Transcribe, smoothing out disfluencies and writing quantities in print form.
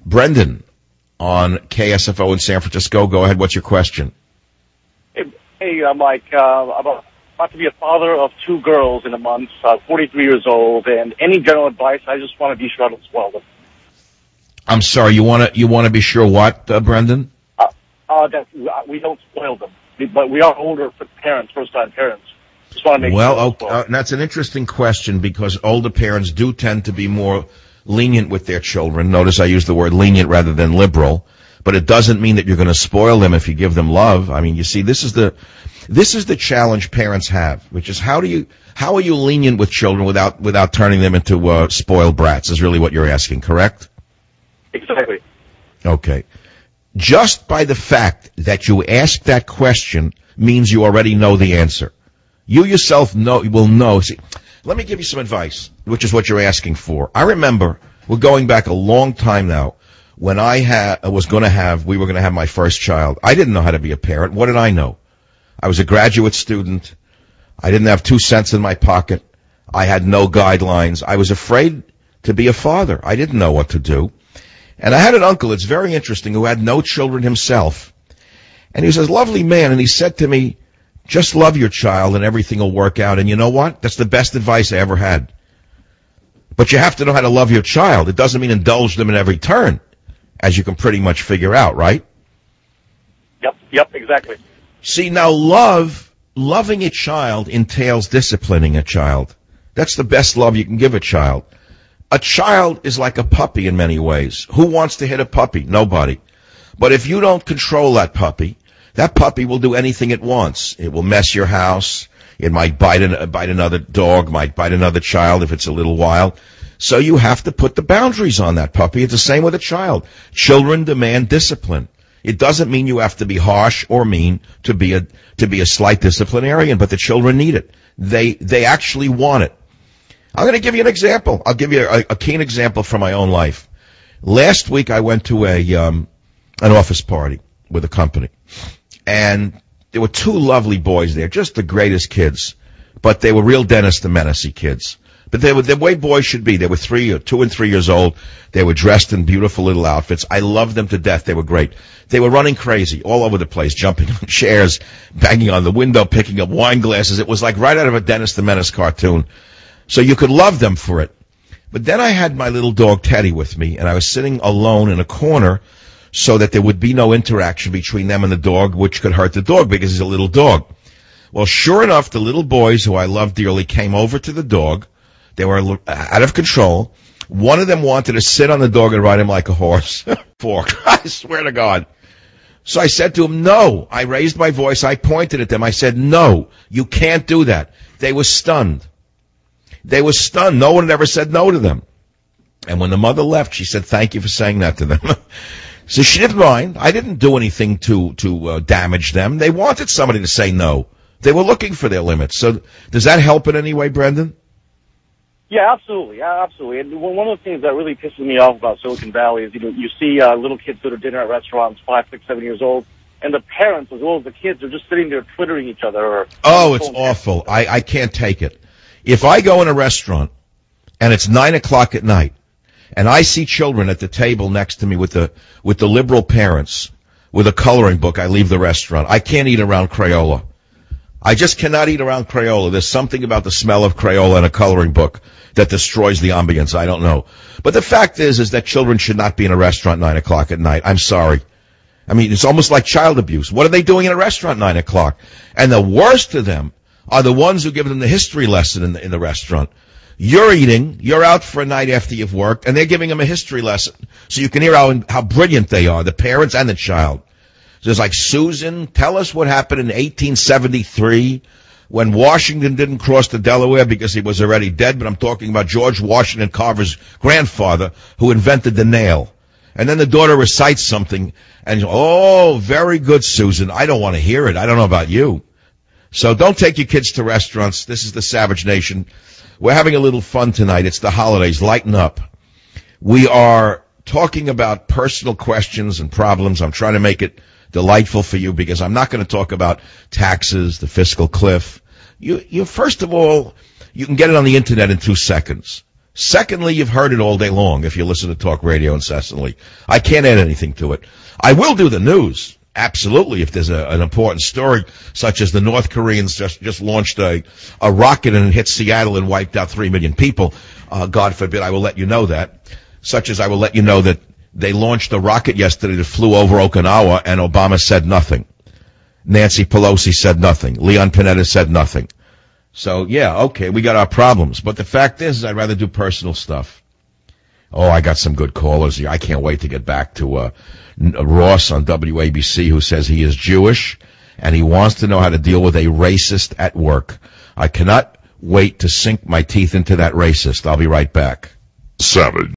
Brendan on KSFO in San Francisco. Go ahead. What's your question? Hey, Mike. I'm about to be a father of 2 girls in a month, 43 years old, and any general advice, I just want to be sure I don't spoil them. I'm sorry, you want to be sure what, Brendan? That we don't spoil them. But we are older parents, first-time parents. Just want to make sure. That's an interesting question because older parents do tend to be more lenient with their children. Notice I use the word lenient rather than liberal. But it doesn't mean that you're going to spoil them if you give them love. I mean, you see, this is the challenge parents have, which is how are you lenient with children without turning them into spoiled brats is really what you're asking, correct? Exactly. Okay. Just by the fact that you ask that question means you already know the answer. You yourself will know. See, let me give you some advice, which is what you're asking for. I remember, we're going back a long time now, when we were going to have my first child. I didn't know how to be a parent. What did I know? I was a graduate student. I didn't have 2 cents in my pocket. I had no guidelines. I was afraid to be a father. I didn't know what to do. And I had an uncle, it's very interesting, who had no children himself. And he was a lovely man, and he said to me, just love your child and everything will work out. And you know what? That's the best advice I ever had. But you have to know how to love your child. It doesn't mean indulge them in every turn, as you can pretty much figure out, right? Yep, exactly. See, now loving a child entails disciplining a child. That's the best love you can give a child. A child is like a puppy in many ways. Who wants to hit a puppy? Nobody. But if you don't control that puppy will do anything it wants. It will mess your house. It might bite another dog, might bite another child if it's a little wild. So you have to put the boundaries on that puppy. It's the same with a child. Children demand discipline. It doesn't mean you have to be harsh or mean to be a slight disciplinarian, but the children need it. They actually want it. I'm going to give you an example. I'll give you a keen example from my own life. Last week I went to an office party with a company, and there were 2 lovely boys there, just the greatest kids, but they were real Dennis the Menace kids. But they were the way boys should be. They were 2 and 3 years old. They were dressed in beautiful little outfits. I loved them to death. They were great. They were running crazy all over the place, jumping on chairs, banging on the window, picking up wine glasses. It was like right out of a Dennis the Menace cartoon. So you could love them for it. But then I had my little dog Teddy with me, and I was sitting alone in a corner so that there would be no interaction between them and the dog, which could hurt the dog because he's a little dog. Well, sure enough, the little boys who I love dearly came over to the dog. They were out of control. One of them wanted to sit on the dog and ride him like a horse. Fork. I swear to God. So I said to him, no. I raised my voice. I pointed at them. I said, no, you can't do that. They were stunned. No one had ever said no to them. And when the mother left, she said, thank you for saying that to them. So she didn't mind. I didn't do anything to damage them. They wanted somebody to say no. They were looking for their limits. So does that help in any way, Brendan? Yeah, absolutely. And one of the things that really pisses me off about Silicon Valley is, you see little kids go to dinner at restaurants, 5, 6, 7 years old, and the parents as well as the kids are just sitting there twittering each other. Oh, it's awful. I can't take it. If I go in a restaurant and it's 9 o'clock at night and I see children at the table next to me with the liberal parents with a coloring book, I leave the restaurant. I can't eat around Crayola. I just cannot eat around Crayola. There's something about the smell of Crayola and a coloring book that destroys the ambience. I don't know. But the fact is that children should not be in a restaurant 9 o'clock at night. I'm sorry. I mean, it's almost like child abuse. What are they doing in a restaurant 9 o'clock? And the worst of them are the ones who give them the history lesson in the restaurant. You're eating, you're out for a night after you've worked, and they're giving them a history lesson. So you can hear how brilliant they are, the parents and the child. So it's like, Susan, tell us what happened in 1873 when Washington didn't cross the Delaware because he was already dead, but I'm talking about George Washington Carver's grandfather who invented the nail. And then the daughter recites something, and, oh, very good, Susan. I don't want to hear it. I don't know about you. So don't take your kids to restaurants. This is the Savage Nation. We're having a little fun tonight. It's the holidays. Lighten up. We are talking about personal questions and problems. I'm trying to make it delightful for you because I'm not going to talk about taxes, the fiscal cliff. You first of all, you can get it on the internet in 2 seconds. Secondly, you've heard it all day long if you listen to talk radio incessantly. I can't add anything to it. I will do the news. Absolutely, if there's an important story, such as the North Koreans just launched a rocket and it hit Seattle and wiped out 3 million people. God forbid, I will let you know that. Such as I will let you know that they launched a rocket yesterday that flew over Okinawa and Obama said nothing. Nancy Pelosi said nothing. Leon Panetta said nothing. So, yeah, okay, we got our problems. But the fact is, I'd rather do personal stuff. Oh, I got some good callers here. I can't wait to get back to Ross on WABC, who says he is Jewish and he wants to know how to deal with a racist at work. I cannot wait to sink my teeth into that racist. I'll be right back. Savage.